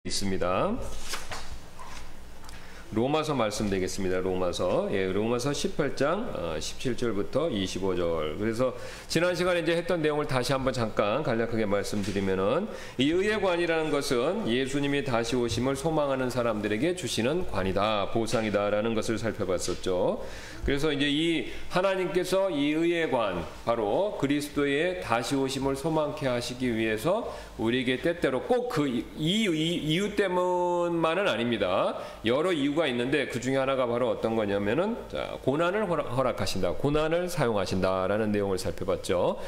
있습니다. 로마서 말씀 되겠습니다. 로마서 18장 17절부터 25절. 그래서 지난 시간에 이제 했던 내용을 다시 한번 잠깐 간략하게 말씀드리면은, 이 의의 관이라는 것은 예수님이 다시 오심을 소망하는 사람들에게 주시는 관이다, 보상이다라는 것을 살펴봤었죠. 그래서 이제 이 하나님께서 이 의의 관, 바로 그리스도의 다시 오심을 소망케 하시기 위해서 우리에게 때때로 꼭 그 이유 때문만은 아닙니다. 여러 이유가 있는데 그 중에 하나가 바로 어떤 거냐면은, 고난을 허락하신다, 고난을 사용하신다라는 내용을 살펴봤죠.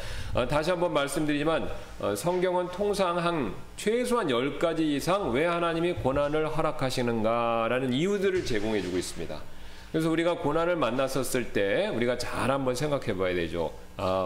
다시 한번 말씀드리지만, 성경은 통상 최소한 10가지 이상 왜 하나님이 고난을 허락하시는가라는 이유들을 제공해 주고 있습니다. 그래서 우리가 고난을 만났었을 때 우리가 잘 한번 생각해 봐야 되죠.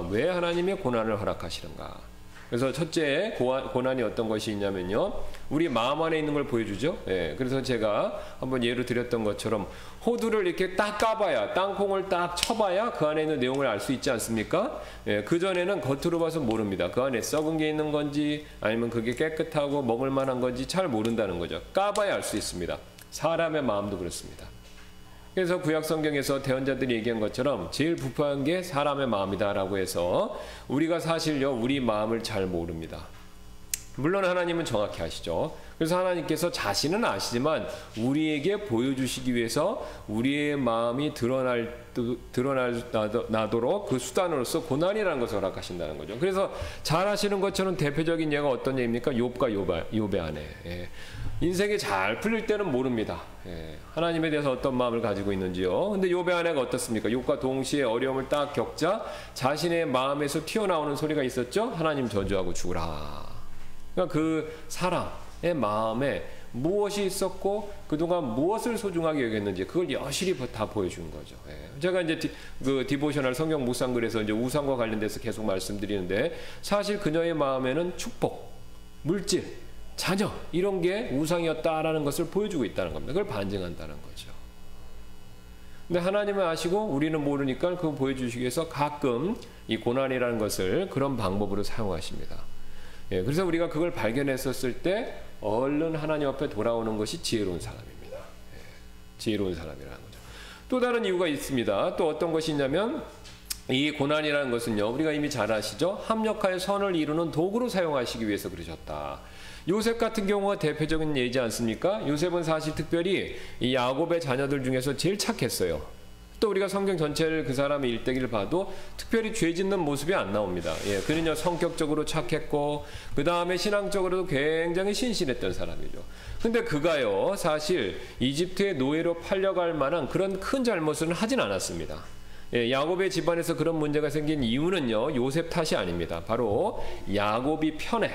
왜 하나님이 고난을 허락하시는가? 그래서 첫째, 고난이 어떤 것이 있냐면요, 우리 마음 안에 있는 걸 보여주죠. 그래서 제가 한번 예로 드렸던 것처럼, 호두를 이렇게 딱 까봐야, 땅콩을 딱 쳐봐야 그 안에 있는 내용을 알 수 있지 않습니까? 그전에는 겉으로 봐서 모릅니다. 그 안에 썩은 게 있는 건지 아니면 그게 깨끗하고 먹을 만한 건지 잘 모른다는 거죠. 까봐야 알 수 있습니다. 사람의 마음도 그렇습니다. 그래서 구약 성경에서 대언자들이 얘기한 것처럼 제일 부패한 게 사람의 마음이다라고 해서, 우리가 사실요, 우리 마음을 잘 모릅니다. 물론 하나님은 정확히 아시죠. 그래서 하나님께서 자신은 아시지만 우리에게 보여주시기 위해서 우리의 마음이 드러나도록 그 수단으로서 고난이라는 것을 허락하신다는 거죠. 그래서 잘 아시는 것처럼 대표적인 예가 어떤 예입니까? 욥과 욥의 아내. 인생이 잘 풀릴 때는 모릅니다. 하나님에 대해서 어떤 마음을 가지고 있는지요. 근데 욥의 아내가 어떻습니까? 욥과 동시에 어려움을 딱 겪자 자신의 마음에서 튀어나오는 소리가 있었죠. 하나님 저주하고 죽으라. 그러니까 그 사람의 마음에 무엇이 있었고 그동안 무엇을 소중하게 여겼는지 그걸 여실히 다 보여준 거죠. 제가 이제 그 디보셔널 성경 묵상글에서 이제 우상과 관련돼서 계속 말씀드리는데, 사실 그녀의 마음에는 축복, 물질, 자녀, 이런 게 우상이었다라는 것을 보여주고 있다는 겁니다. 그걸 반증한다는 거죠. 근데 하나님은 아시고 우리는 모르니까 그거 보여주시기 위해서 가끔 이 고난이라는 것을 그런 방법으로 사용하십니다. 그래서 우리가 그걸 발견했었을 때 얼른 하나님 앞에 돌아오는 것이 지혜로운 사람입니다. 지혜로운 사람이라는 거죠. 또 다른 이유가 있습니다. 또 어떤 것이 있냐면, 이 고난이라는 것은요, 우리가 이미 잘 아시죠? 합력하여 선을 이루는 도구로 사용하시기 위해서 그러셨다. 요셉 같은 경우가 대표적인 예지 않습니까? 요셉은 사실 특별히 이 야곱의 자녀들 중에서 제일 착했어요. 또 우리가 성경 전체를 그 사람의 일대기를 봐도 특별히 죄 짓는 모습이 안 나옵니다. 그는요, 성격적으로 착했고 그 다음에 신앙적으로도 굉장히 신실했던 사람이죠. 근데 그가요, 사실 이집트의 노예로 팔려갈 만한 그런 큰 잘못은 하진 않았습니다. 야곱의 집안에서 그런 문제가 생긴 이유는요, 요셉 탓이 아닙니다. 바로 야곱이 편해.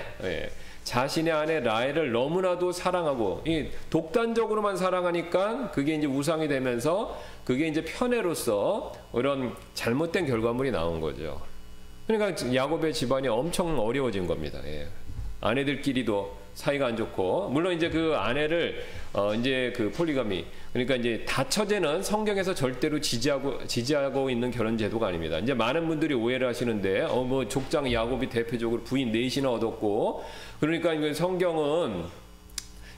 자신의 아내 라헬을 너무나도 사랑하고 독단적으로만 사랑하니까 그게 이제 우상이 되면서 그게 이제 편애로서 이런 잘못된 결과물이 나온 거죠. 그러니까 야곱의 집안이 엄청 어려워진 겁니다. 아내들끼리도 사이가 안 좋고, 물론 이제 그 아내를 이제 그 폴리가미, 그러니까 이제 다처제는 성경에서 절대로 지지하고 있는 결혼 제도가 아닙니다. 이제 많은 분들이 오해를 하시는데, 뭐 족장 야곱이 대표적으로 부인 4이나 얻었고, 그러니까 이거 성경은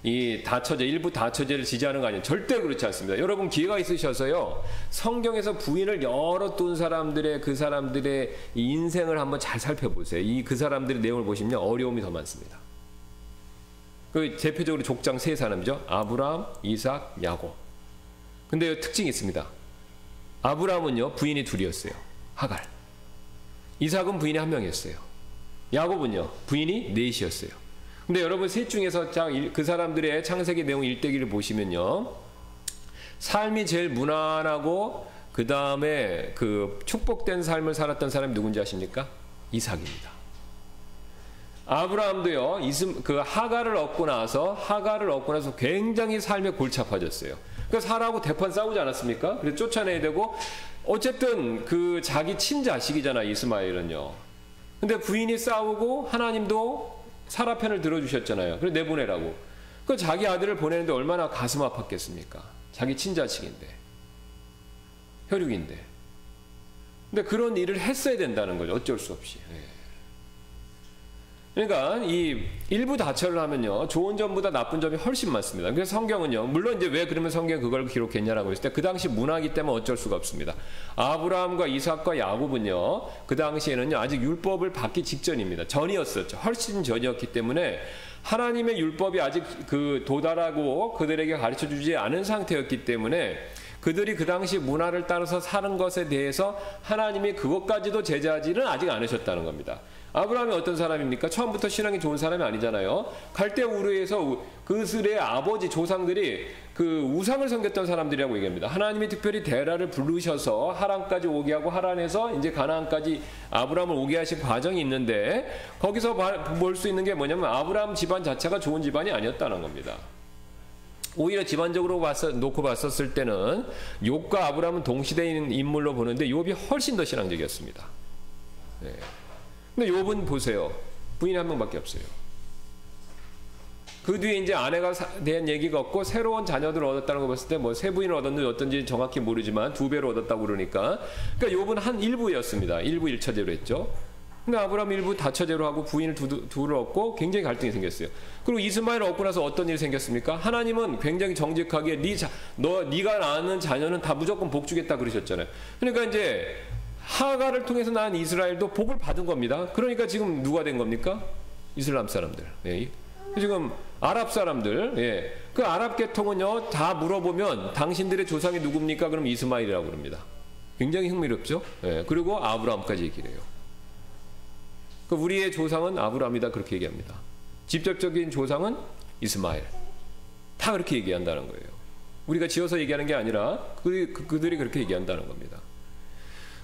이 다처제, 일부 다처제를 지지하는 거 아니에요. 절대 그렇지 않습니다. 여러분 기회가 있으셔서요, 성경에서 부인을 여러 둔 사람들의 그 사람들의 인생을 한번 잘 살펴보세요. 그 사람들의 내용을 보시면 어려움이 더 많습니다. 그 대표적으로 족장 3사람이죠. 아브라함, 이삭, 야곱. 근데 특징이 있습니다. 아브라함은요, 부인이 2이었어요. 하갈. 이삭은 부인이 1명이었어요. 야곱은요, 부인이 4이었어요. 근데 여러분 셋 중에서 그 사람들의 창세기 내용 일대기를 보시면요, 삶이 제일 무난하고 그 다음에 그 축복된 삶을 살았던 사람이 누군지 아십니까? 이삭입니다. 아브라함도요, 그 하갈을 얻고 나서 굉장히 삶에 골치 아파졌어요. 그러니까 사라하고 대판 싸우지 않았습니까? 그래서 쫓아내야 되고, 어쨌든 그 자기 친자식이잖아, 이스마엘은요. 근데 부인이 싸우고 하나님도 사라 편을 들어주셨잖아요. 그래서 내보내라고. 그 자기 아들을 보내는데 얼마나 가슴 아팠겠습니까? 자기 친자식인데, 혈육인데. 근데 그런 일을 했어야 된다는 거죠. 어쩔 수 없이. 그러니까 이 일부 다처를 하면요, 좋은 점보다 나쁜 점이 훨씬 많습니다. 그래서 성경은요, 물론 이제 왜 그러면 성경에 그걸 기록했냐라고 했을 때 그 당시 문화이기 때문에 어쩔 수가 없습니다. 아브라함과 이삭과 야곱은요, 그 당시에는요 아직 율법을 받기 직전입니다. 전이었었죠. 훨씬 전이었기 때문에 하나님의 율법이 아직 그 도달하고 그들에게 가르쳐주지 않은 상태였기 때문에 그들이 그 당시 문화를 따라서 사는 것에 대해서 하나님이 그것까지도 제재하지는 아직 않으셨다는 겁니다. 아브라함이 어떤 사람입니까? 처음부터 신앙이 좋은 사람이 아니잖아요. 갈대 우르에서 그들의 아버지 조상들이 그 우상을 섬겼던 사람들이라고 얘기합니다. 하나님이 특별히 데라를 부르셔서 하란까지 오게 하고 하란에서 이제 가나안까지 아브라함을 오게 하신 과정이 있는데 거기서 볼 수 있는 게 뭐냐면 아브라함 집안 자체가 좋은 집안이 아니었다는 겁니다. 오히려 집안적으로 놓고 봤었을 때는 욥과 아브라함은 동시대인 인물로 보는데 욥이 훨씬 더 신앙적이었습니다. 네. 근데 욥은 보세요. 부인이 한 명밖에 없어요. 그 뒤에 이제 아내가 대한 얘기가 없고 새로운 자녀들을 얻었다는 거 봤을 때 뭐 세 부인을 얻었는지 어떤지 정확히 모르지만 2배로 얻었다고 그러니까 욥은 한 일부였습니다. 일부 일처제로 했죠. 근데 아브라함 일부 다처제로 하고 부인을 둘을 얻고 굉장히 갈등이 생겼어요. 그리고 이스마엘을 얻고 나서 어떤 일이 생겼습니까? 하나님은 굉장히 정직하게 네가 낳는 자녀는 다 무조건 복 주겠다 그러셨잖아요. 그러니까 이제 하가를 통해서 낳은 이스라엘도 복을 받은 겁니다. 그러니까 지금 누가 된 겁니까? 이슬람 사람들. 예. 지금 아랍 사람들. 예. 그 아랍 계통은요 다 물어보면 당신들의 조상이 누굽니까? 그럼 이스마엘이라고 그럽니다. 굉장히 흥미롭죠? 예. 그리고 아브라함까지 얘기를 해요. 우리의 조상은 아브라함이다 그렇게 얘기합니다. 직접적인 조상은 이스마엘. 다 그렇게 얘기한다는 거예요. 우리가 지어서 얘기하는 게 아니라 그들이 그렇게 얘기한다는 겁니다.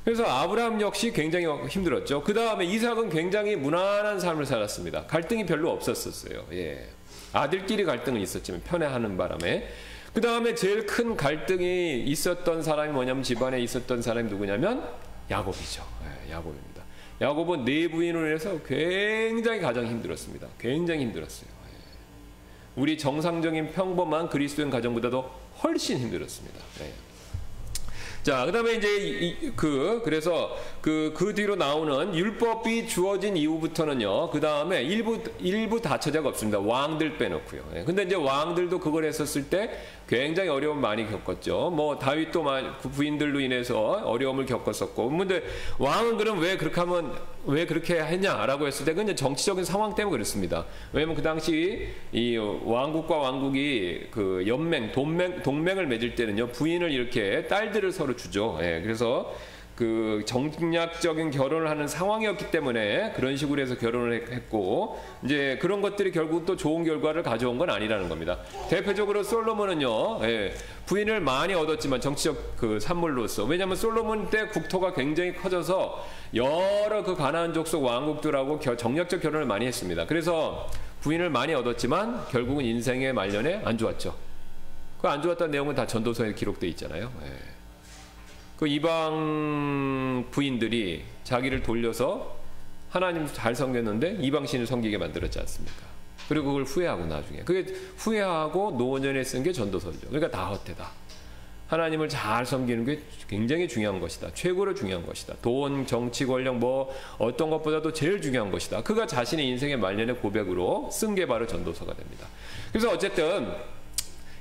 그래서 아브라함 역시 굉장히 힘들었죠. 그 다음에 이삭은 굉장히 무난한 삶을 살았습니다. 갈등이 별로 없었어요. 예. 아들끼리 갈등은 있었지만 편애하는 바람에. 그 다음에 제일 큰 갈등이 있었던 사람이 뭐냐면 집안에 있었던 사람이 누구냐면 야곱이죠. 예, 야곱입니다. 야곱은 네 부인으로 인해서 굉장히 가장 힘들었습니다. 굉장히 힘들었어요. 예. 우리 정상적인 평범한 그리스도인 가정보다도 훨씬 힘들었습니다. 예. 자, 그다음에 이제 그래서 그 뒤로 나오는 율법이 주어진 이후부터는요. 그다음에 일부 다처제가 없습니다. 왕들 빼놓고요. 예. 근데 이제 왕들도 그걸 했었을 때 굉장히 어려움 많이 겪었죠. 뭐 다윗도 부인들로 인해서 어려움을 겪었었고. 근데 왕은 그럼 왜 그렇게 했냐라고 했을 때 그건 이제 정치적인 상황 때문에 그렇습니다. 왜냐면 그 당시 이 왕국과 왕국이 그 동맹을 맺을 때는요. 부인을 이렇게 딸들을 서로 주죠. 예, 그래서 그 정략적인 결혼을 하는 상황이었기 때문에 그런 식으로 해서 결혼을 했고 이제 그런 것들이 결국 또 좋은 결과를 가져온 건 아니라는 겁니다. 대표적으로 솔로몬은요, 예, 부인을 많이 얻었지만 정치적 그 산물로서 왜냐하면 솔로몬 때 국토가 굉장히 커져서 여러 그 가나안 족속 왕국들하고 정략적 결혼을 많이 했습니다. 그래서 부인을 많이 얻었지만 결국은 인생의 말년에 안 좋았죠. 그 안 좋았다는 내용은 다 전도서에 기록되어 있잖아요. 예. 그 이방 부인들이 자기를 돌려서 하나님 잘 섬겼는데 이방신을 섬기게 만들었지 않습니까? 그리고 그걸 후회하고 나중에 그게 후회하고 노년에 쓴 게 전도서죠. 그러니까 다 헛되다. 하나님을 잘 섬기는 게 굉장히 중요한 것이다. 최고로 중요한 것이다. 돈, 정치, 권력 뭐 어떤 것보다도 제일 중요한 것이다. 그가 자신의 인생의 말년의 고백으로 쓴 게 바로 전도서가 됩니다. 그래서 어쨌든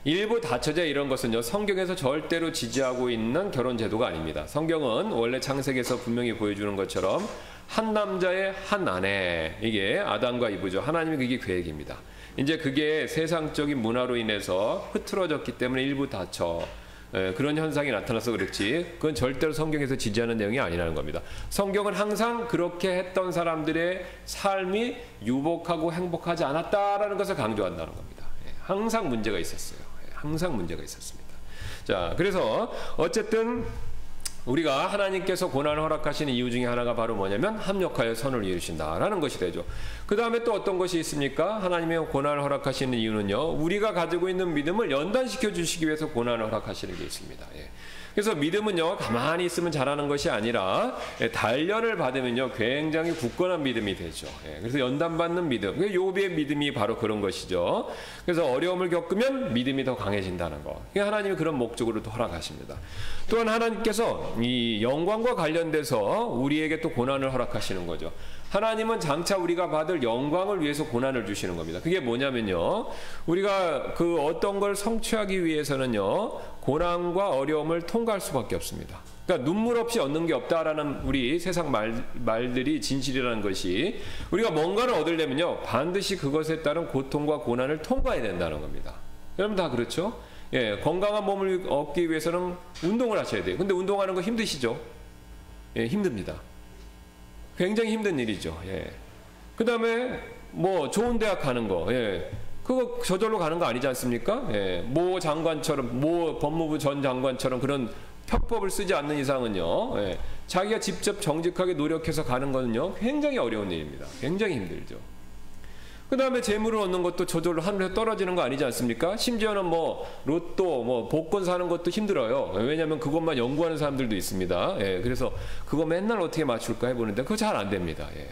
일부 다처제 이런 것은요 성경에서 절대로 지지하고 있는 결혼 제도가 아닙니다. 성경은 원래 창세기에서 분명히 보여주는 것처럼 한 남자의 한 아내, 이게 아담과 이브죠. 하나님의 그게 계획입니다. 이제 그게 세상적인 문화로 인해서 흐트러졌기 때문에 일부 다처 그런 현상이 나타나서 그렇지 그건 절대로 성경에서 지지하는 내용이 아니라는 겁니다. 성경은 항상 그렇게 했던 사람들의 삶이 유복하고 행복하지 않았다라는 것을 강조한다는 겁니다. 항상 문제가 있었어요. 항상 문제가 있었습니다. 자, 그래서 어쨌든 우리가 하나님께서 고난을 허락하시는 이유 중에 하나가 바로 뭐냐면 합력하여 선을 이루신다라는 것이 되죠. 그 다음에 또 어떤 것이 있습니까? 하나님의 고난을 허락하시는 이유는요. 우리가 가지고 있는 믿음을 연단시켜 주시기 위해서 고난을 허락하시는 게 있습니다. 예. 그래서 믿음은요 가만히 있으면 자라는 것이 아니라 단련을 받으면요 굉장히 굳건한 믿음이 되죠. 그래서 연단받는 믿음, 욥의 믿음이 바로 그런 것이죠. 그래서 어려움을 겪으면 믿음이 더 강해진다는 거. 하나님이 그런 목적으로 또 허락하십니다. 또한 하나님께서 이 영광과 관련돼서 우리에게 또 고난을 허락하시는 거죠. 하나님은 장차 우리가 받을 영광을 위해서 고난을 주시는 겁니다. 그게 뭐냐면요, 우리가 그 어떤 걸 성취하기 위해서는요, 고난과 어려움을 통과할 수밖에 없습니다. 그러니까 눈물 없이 얻는 게 없다라는 우리 세상 말들이 진실이라는 것이, 우리가 뭔가를 얻으려면요, 반드시 그것에 따른 고통과 고난을 통과해야 된다는 겁니다. 여러분 다 그렇죠? 예, 건강한 몸을 얻기 위해서는 운동을 하셔야 돼요. 근데 운동하는 거 힘드시죠? 예, 힘듭니다. 굉장히 힘든 일이죠. 예. 그 다음에 뭐 좋은 대학 가는 거, 예. 그거 저절로 가는 거 아니지 않습니까? 예. 모 장관처럼, 모 법무부 전 장관처럼 그런 편법을 쓰지 않는 이상은요, 예. 자기가 직접 정직하게 노력해서 가는 거는요, 굉장히 어려운 일입니다. 굉장히 힘들죠. 그 다음에 재물을 얻는 것도 저절로 하늘에 떨어지는 거 아니지 않습니까? 심지어는 뭐 로또, 뭐 복권 사는 것도 힘들어요. 왜냐하면 그것만 연구하는 사람들도 있습니다. 예, 그래서 그거 맨날 어떻게 맞출까 해보는데 그거 잘 안 됩니다. 예.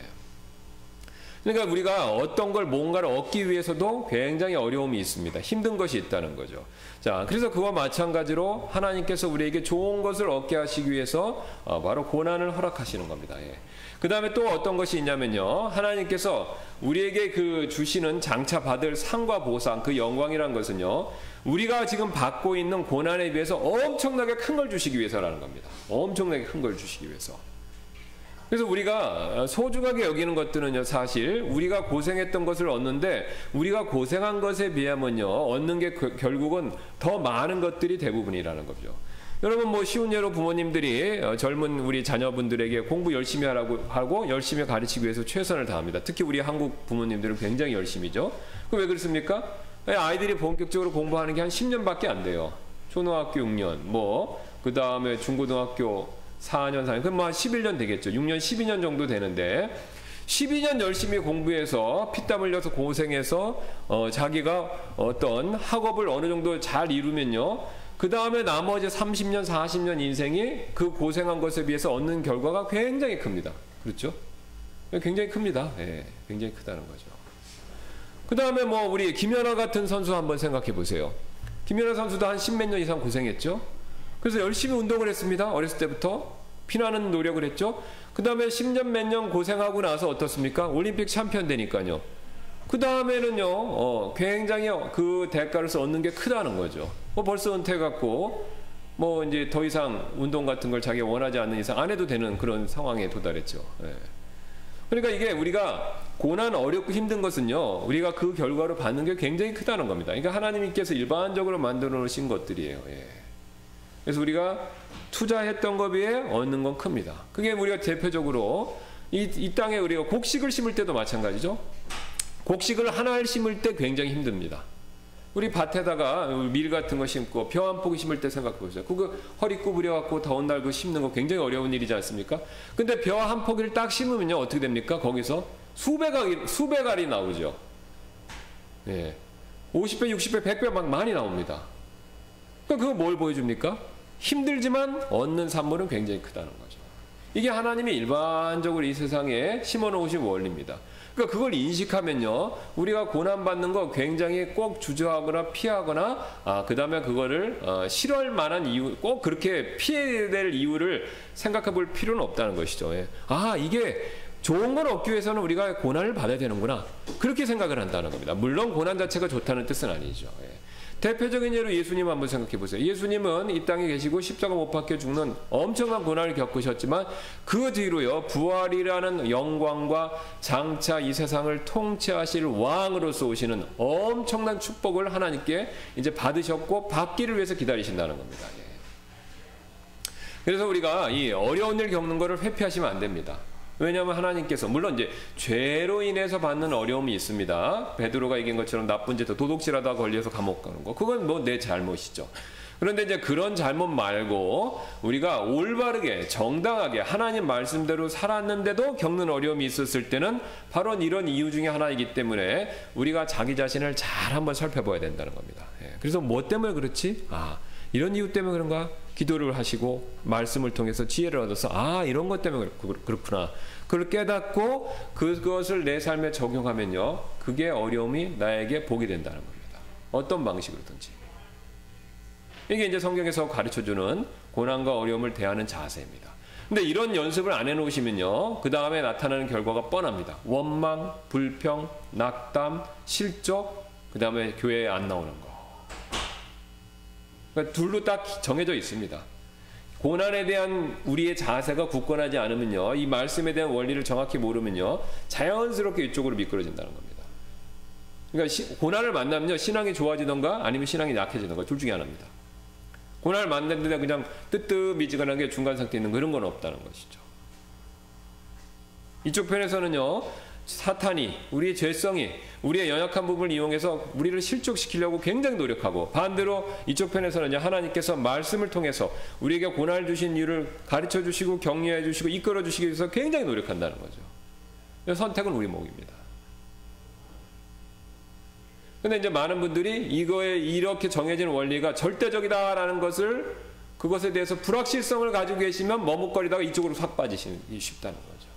그러니까 우리가 어떤 걸 뭔가를 얻기 위해서도 굉장히 어려움이 있습니다. 힘든 것이 있다는 거죠. 자, 그래서 그와 마찬가지로 하나님께서 우리에게 좋은 것을 얻게 하시기 위해서 바로 고난을 허락하시는 겁니다. 예. 그 다음에 또 어떤 것이 있냐면요, 하나님께서 우리에게 그 주시는 장차 받을 상과 보상, 그 영광이란 것은요, 우리가 지금 받고 있는 고난에 비해서 엄청나게 큰 걸 주시기 위해서라는 겁니다. 엄청나게 큰 걸 주시기 위해서. 그래서 우리가 소중하게 여기는 것들은요, 사실 우리가 고생했던 것을 얻는데, 우리가 고생한 것에 비하면요, 얻는 게 결국은 더 많은 것들이 대부분이라는 거죠. 여러분, 뭐 쉬운 예로 부모님들이 젊은 우리 자녀분들에게 공부 열심히 하라고 하고 열심히 가르치기 위해서 최선을 다합니다. 특히 우리 한국 부모님들은 굉장히 열심히죠. 그 왜 그렇습니까? 아이들이 본격적으로 공부하는 게 한 10년밖에 안 돼요. 초등학교 6년, 뭐 그 다음에 중고등학교 4년, 4년, 그럼 뭐 한 11년 되겠죠. 6년, 12년 정도 되는데 12년 열심히 공부해서 피땀 흘려서 고생해서 자기가 어떤 학업을 어느 정도 잘 이루면요, 그 다음에 나머지 30년, 40년 인생이 그 고생한 것에 비해서 얻는 결과가 굉장히 큽니다. 그렇죠? 굉장히 큽니다. 예, 굉장히 크다는 거죠. 그 다음에 뭐 우리 김연아 같은 선수 한번 생각해 보세요. 김연아 선수도 한 10몇 년 이상 고생했죠. 그래서 열심히 운동을 했습니다. 어렸을 때부터 피나는 노력을 했죠. 그 다음에 10년 몇 년 고생하고 나서 어떻습니까? 올림픽 챔피언 되니까요. 그 다음에는요, 굉장히 그 대가로서 얻는 게 크다는 거죠. 뭐 벌써 은퇴해갖고, 뭐 이제 더 이상 운동 같은 걸 자기가 원하지 않는 이상 안 해도 되는 그런 상황에 도달했죠. 예. 그러니까 이게 우리가 고난 어렵고 힘든 것은요, 우리가 그 결과로 받는 게 굉장히 크다는 겁니다. 그러니까 하나님께서 일반적으로 만들어 놓으신 것들이에요. 예. 그래서 우리가 투자했던 것 비해 얻는 건 큽니다. 그게 우리가 대표적으로 이 땅에 우리가 곡식을 심을 때도 마찬가지죠. 곡식을 하나를 심을 때 굉장히 힘듭니다. 우리 밭에다가 밀 같은 거 심고 벼 한 포기 심을 때 생각해 보세요. 그거 허리 구부려 갖고 더운 날 그 심는 거 굉장히 어려운 일이지 않습니까? 근데 벼 한 포기를 딱 심으면요, 어떻게 됩니까? 거기서 수백 알이 나오죠. 예. 50배, 60배, 100배 막 많이 나옵니다. 그럼 그거 뭘 보여줍니까? 힘들지만 얻는 산물은 굉장히 크다는 거죠. 이게 하나님이 일반적으로 이 세상에 심어 놓으신 원리입니다. 그러니까 그걸 인식하면요, 우리가 고난받는 거 굉장히 꼭 주저하거나 피하거나, 그 다음에 그거를 싫어할 만한 이유, 꼭 그렇게 피해야 될 이유를 생각해 볼 필요는 없다는 것이죠. 예. 이게 좋은 걸 얻기 위해서는 우리가 고난을 받아야 되는구나, 그렇게 생각을 한다는 겁니다. 물론 고난 자체가 좋다는 뜻은 아니죠. 예. 대표적인 예로 예수님 한번 생각해 보세요. 예수님은 이 땅에 계시고 십자가 못 박혀 죽는 엄청난 고난을 겪으셨지만 그 뒤로요, 부활이라는 영광과 장차 이 세상을 통치하실 왕으로서 오시는 엄청난 축복을 하나님께 이제 받으셨고 받기를 위해서 기다리신다는 겁니다. 예. 그래서 우리가 이 어려운 일 겪는 것을 회피하시면 안 됩니다. 왜냐하면 하나님께서, 물론 이제 죄로 인해서 받는 어려움이 있습니다. 베드로가 얘기한 것처럼 나쁜 짓, 도둑질하다가 걸려서 감옥 가는 거, 그건 뭐 내 잘못이죠. 그런데 이제 그런 잘못 말고 우리가 올바르게 정당하게 하나님 말씀대로 살았는데도 겪는 어려움이 있었을 때는 바로 이런 이유 중에 하나이기 때문에 우리가 자기 자신을 잘 한번 살펴봐야 된다는 겁니다. 예. 그래서 뭐 때문에 그렇지? 이런 이유 때문에 그런가? 기도를 하시고 말씀을 통해서 지혜를 얻어서 이런 것 때문에 그렇구나, 그걸 깨닫고 그것을 내 삶에 적용하면요, 그게 어려움이 나에게 복이 된다는 겁니다. 어떤 방식으로든지. 이게 이제 성경에서 가르쳐주는 고난과 어려움을 대하는 자세입니다. 근데 이런 연습을 안 해놓으시면요, 그 다음에 나타나는 결과가 뻔합니다. 원망, 불평, 낙담, 실족, 그 다음에 교회에 안 나오는 거. 그러니까 둘로 딱 정해져 있습니다. 고난에 대한 우리의 자세가 굳건하지 않으면요, 이 말씀에 대한 원리를 정확히 모르면요, 자연스럽게 이쪽으로 미끄러진다는 겁니다. 그러니까 고난을 만나면요, 신앙이 좋아지던가 아니면 신앙이 약해지던가 둘 중에 하나입니다. 고난을 만났는데 그냥 뜨뜻미지근하게 중간 상태에 있는 그런 건 없다는 것이죠. 이쪽 편에서는요, 사탄이 우리의 죄성이 우리의 연약한 부분을 이용해서 우리를 실족시키려고 굉장히 노력하고, 반대로 이쪽 편에서는 하나님께서 말씀을 통해서 우리에게 고난을 주신 이유를 가르쳐 주시고 격려해 주시고 이끌어 주시기 위해서 굉장히 노력한다는 거죠. 선택은 우리 몫입니다. 근데 이제 많은 분들이 이거에 이렇게 정해진 원리가 절대적이다라는 것을, 그것에 대해서 불확실성을 가지고 계시면 머뭇거리다가 이쪽으로 확 빠지시기 쉽다는 거죠.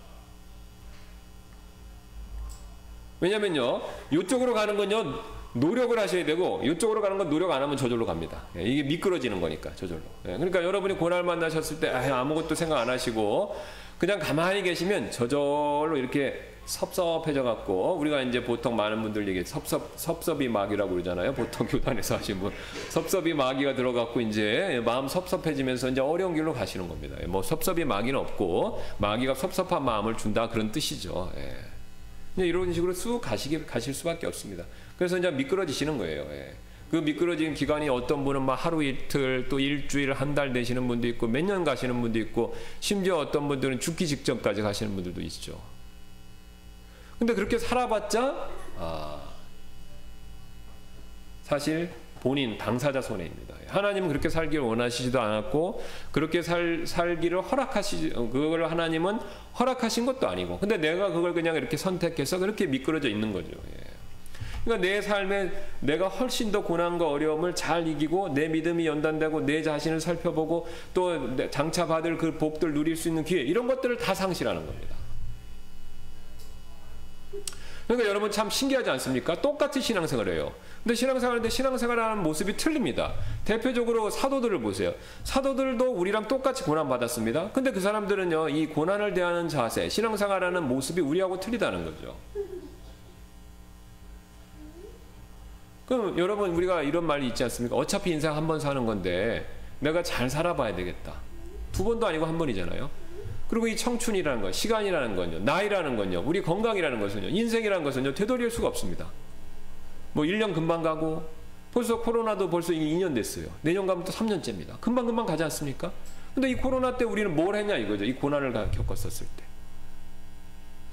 왜냐면요, 이쪽으로 가는 건요, 노력을 하셔야 되고, 이쪽으로 가는 건 노력 안 하면 저절로 갑니다. 이게 미끄러지는 거니까, 저절로. 그러니까 여러분이 고난을 만나셨을 때 아무것도 생각 안 하시고 그냥 가만히 계시면 저절로 이렇게 섭섭해져 갖고, 우리가 이제 보통 많은 분들 얘기 섭섭이 마귀라고 그러잖아요. 보통 교단에서 하신 분, 섭섭이 마귀가 들어갖고 이제 마음 섭섭해지면서 이제 어려운 길로 가시는 겁니다. 뭐 섭섭이 마귀는 없고 마귀가 섭섭한 마음을 준다 그런 뜻이죠. 이런 식으로 쑥 가실 수밖에 없습니다. 그래서 이제 미끄러지시는 거예요. 그 미끄러진 기간이 어떤 분은 막 하루 이틀, 또 일주일, 한 달 되시는 분도 있고, 몇 년 가시는 분도 있고, 심지어 어떤 분들은 죽기 직전까지 가시는 분들도 있죠. 근데 그렇게 살아봤자 사실 본인 당사자 손해입니다. 하나님은 그렇게 살기를 원하시지도 않았고, 그렇게 살기를 그걸 하나님은 허락하신 것도 아니고, 근데 내가 그걸 그냥 이렇게 선택해서 그렇게 미끄러져 있는 거죠. 그러니까 내 삶에 내가 훨씬 더 고난과 어려움을 잘 이기고, 내 믿음이 연단되고, 내 자신을 살펴보고, 또 장차 받을 그 복들 누릴 수 있는 기회, 이런 것들을 다 상실하는 겁니다. 그러니까 여러분 참 신기하지 않습니까? 똑같이 신앙생활을 해요. 근데 신앙생활인데 신앙생활하는 모습이 틀립니다. 대표적으로 사도들을 보세요. 사도들도 우리랑 똑같이 고난받았습니다. 근데 그 사람들은요, 이 고난을 대하는 자세, 신앙생활하는 모습이 우리하고 틀리다는 거죠. 그럼 여러분, 우리가 이런 말이 있지 않습니까? 어차피 인생 한 번 사는 건데 내가 잘 살아봐야 되겠다. 두 번도 아니고 한 번이잖아요. 그리고 이 청춘이라는 것, 시간이라는 건요, 나이라는 건요, 우리 건강이라는 것은요, 인생이라는 것은요, 되돌릴 수가 없습니다. 뭐 1년 금방 가고, 벌써 코로나도 벌써 2년 됐어요. 내년 가면 또 3년째입니다. 금방 가지 않습니까? 근데 이 코로나 때 우리는 뭘 했냐 이거죠. 이 고난을 겪었었을 때.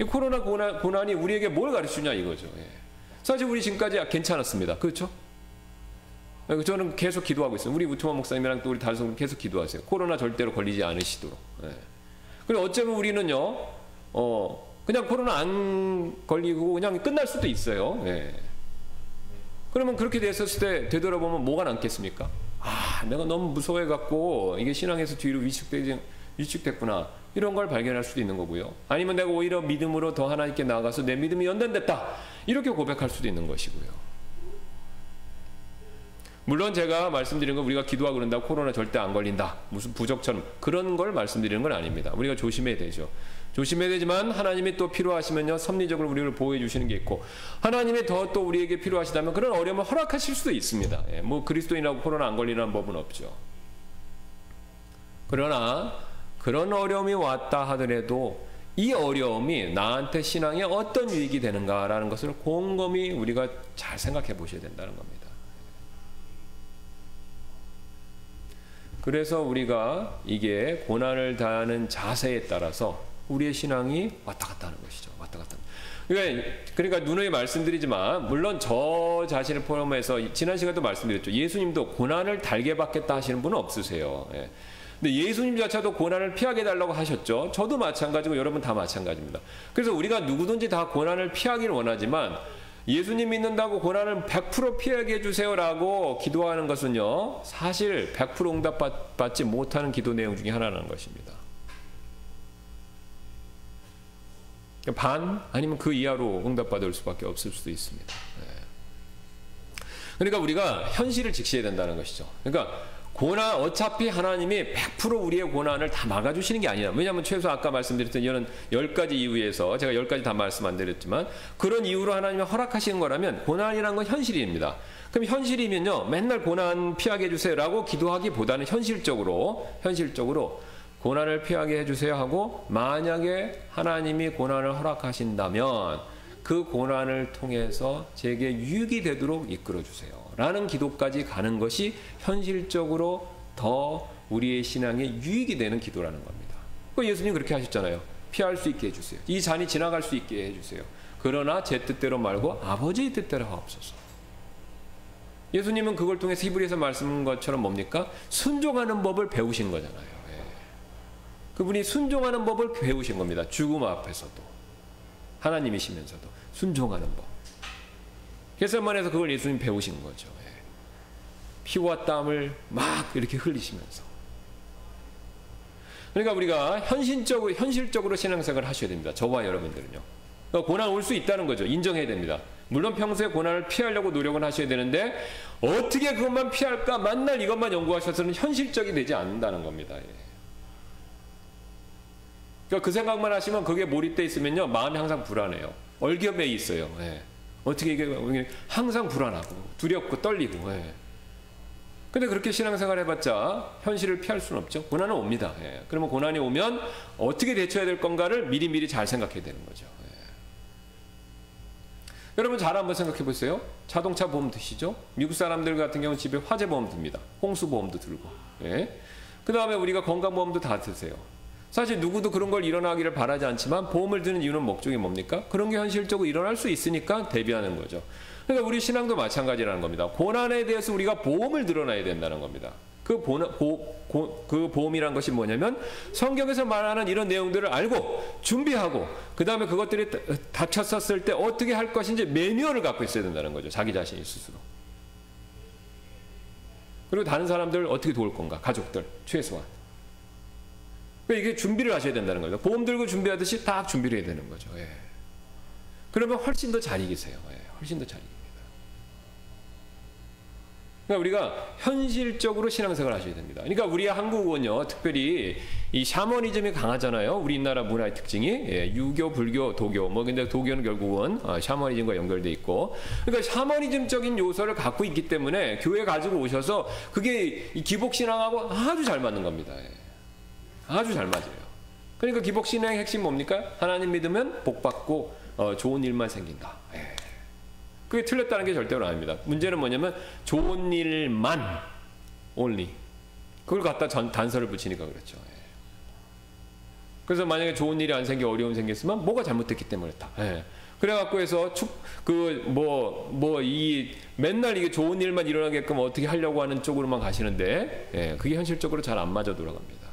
이 코로나 고난이 우리에게 뭘 가르치냐 이거죠. 사실 우리 지금까지 괜찮았습니다. 그렇죠? 저는 계속 기도하고 있어요. 우리 우트만 목사님이랑 또 우리 다른 성도 계속 기도하세요. 코로나 절대로 걸리지 않으시도록. 그리고 어쩌면 우리는요, 그냥 코로나 안 걸리고 그냥 끝날 수도 있어요. 그러면 그렇게 됐었을 때 되돌아보면 뭐가 남겠습니까? 내가 너무 무서워해갖고 이게 신앙에서 뒤로 위축됐구나. 이런 걸 발견할 수도 있는 거고요. 아니면 내가 오히려 믿음으로 더 하나님께 나아가서 내 믿음이 연단됐다. 이렇게 고백할 수도 있는 것이고요. 물론 제가 말씀드린 건 우리가 기도하고 그런다고 코로나 절대 안 걸린다, 무슨 부적처럼 그런 걸 말씀드리는 건 아닙니다. 우리가 조심해야 되죠. 조심해야 되지만 하나님이 또 필요하시면요, 섭리적으로 우리를 보호해 주시는 게 있고, 하나님이 더 또 우리에게 필요하시다면 그런 어려움을 허락하실 수도 있습니다. 뭐 그리스도인하고 코로나 안 걸리는 법은 없죠. 그러나 그런 어려움이 왔다 하더라도 이 어려움이 나한테 신앙에 어떤 유익이 되는가라는 것을 곰곰이 우리가 잘 생각해 보셔야 된다는 겁니다. 그래서 우리가 이게 고난을 당하는 자세에 따라서 우리의 신앙이 왔다 갔다 하는 것이죠. 왔다 갔다. 그러니까 누누이 말씀드리지만, 물론 저 자신을 포함해서 지난 시간에도 말씀드렸죠. 예수님도 고난을 달게 받겠다 하시는 분은 없으세요. 근데 예수님 자체도 고난을 피하게 달라고 하셨죠. 저도 마찬가지고 여러분 다 마찬가지입니다. 그래서 우리가 누구든지 다 고난을 피하기를 원하지만, 예수님 믿는다고 고난을 100% 피하게 해주세요라고 기도하는 것은요, 사실 100% 응답받지 못하는 기도 내용 중에 하나라는 것입니다. 반 아니면 그 이하로 응답받을 수밖에 없을 수도 있습니다. 그러니까 우리가 현실을 직시해야 된다는 것이죠. 그러니까 고난, 어차피 하나님이 100% 우리의 고난을 다 막아주시는 게 아니라, 왜냐하면 최소 아까 말씀드렸던 이런 10가지 이유에서 제가 10가지 다 말씀 안 드렸지만 그런 이유로 하나님이 허락하시는 거라면 고난이라는 건 현실입니다. 그럼 현실이면요, 맨날 고난 피하게 해주세요 라고 기도하기보다는 현실적으로 고난을 피하게 해주세요 하고, 만약에 하나님이 고난을 허락하신다면 그 고난을 통해서 제게 유익이 되도록 이끌어주세요 라는 기도까지 가는 것이 현실적으로 더 우리의 신앙에 유익이 되는 기도라는 겁니다. 예수님 그렇게 하셨잖아요. 피할 수 있게 해주세요. 이 잔이 지나갈 수 있게 해주세요. 그러나 제 뜻대로 말고 아버지의 뜻대로 하옵소서. 예수님은 그걸 통해서 히브리서 말씀한 것처럼 뭡니까? 순종하는 법을 배우신 거잖아요. 예. 그분이 순종하는 법을 배우신 겁니다. 죽음 앞에서도, 하나님이시면서도 순종하는 법. 겟세마네에서 그걸 예수님 배우신 거죠. 예. 피와 땀을 막 이렇게 흘리시면서. 그러니까 우리가 현실적으로 신앙생활을 하셔야 됩니다. 저와 여러분들은요. 그러니까 고난 올 수 있다는 거죠. 인정해야 됩니다. 물론 평소에 고난을 피하려고 노력은 하셔야 되는데, 어떻게 그것만 피할까 만날 이것만 연구하셔서는 현실적이 되지 않는다는 겁니다. 예. 그러니까 그 생각만 하시면 그게 몰입돼 있으면요, 마음이 항상 불안해요. 얼겹에 있어요. 예. 어떻게 이게 항상 불안하고 두렵고 떨리고. 예. 근데 그렇게 신앙생활 해봤자 현실을 피할 수는 없죠. 고난은 옵니다. 예. 그러면 고난이 오면 어떻게 대처해야 될 건가를 미리미리 잘 생각해야 되는 거죠. 예. 여러분 잘 한번 생각해 보세요. 자동차 보험 드시죠? 미국 사람들 같은 경우는 집에 화재 보험 듭니다. 홍수 보험도 들고. 예. 그 다음에 우리가 건강보험도 다 드세요. 사실 누구도 그런 걸 일어나기를 바라지 않지만 보험을 드는 이유는 목적이 뭡니까? 그런 게 현실적으로 일어날 수 있으니까 대비하는 거죠. 그러니까 우리 신앙도 마찬가지라는 겁니다. 고난에 대해서 우리가 보험을 들어놔야 된다는 겁니다. 그 보험이란 것이 뭐냐면, 성경에서 말하는 이런 내용들을 알고 준비하고, 그 다음에 그것들이 닥쳤었을 때 어떻게 할 것인지 매뉴얼을 갖고 있어야 된다는 거죠. 자기 자신이 스스로. 그리고 다른 사람들 어떻게 도울 건가? 가족들 최소한. 그러니까 이게 준비를 하셔야 된다는 거죠. 보험 들고 준비하듯이 딱 준비를 해야 되는 거죠. 예. 그러면 훨씬 더 잘 이기세요. 예. 훨씬 더 잘 이깁니다. 그러니까 우리가 현실적으로 신앙생활을 하셔야 됩니다. 그러니까 우리 한국은요, 특별히 이 샤머니즘이 강하잖아요. 우리나라 문화의 특징이. 예. 유교, 불교, 도교. 근데 도교는 결국은 샤머니즘과 연결돼 있고. 그러니까 샤머니즘적인 요소를 갖고 있기 때문에 교회 가지고 오셔서 그게 이 기복신앙하고 아주 잘 맞는 겁니다. 예. 아주 잘 맞아요. 그러니까 기복신앙의 핵심 뭡니까? 하나님 믿으면 복받고 좋은 일만 생긴다. 예. 그게 틀렸다는 게 절대로 아닙니다. 문제는 뭐냐면 좋은 일만, only. 그걸 갖다 단서를 붙이니까 그렇죠. 예. 그래서 만약에 좋은 일이 안 생겨 어려움이 생겼으면 뭐가 잘못됐기 때문에 그렇다. 예. 그래갖고 해서 맨날 이게 좋은 일만 일어나게끔 어떻게 하려고 하는 쪽으로만 가시는데, 예. 그게 현실적으로 잘 안 맞아 돌아갑니다.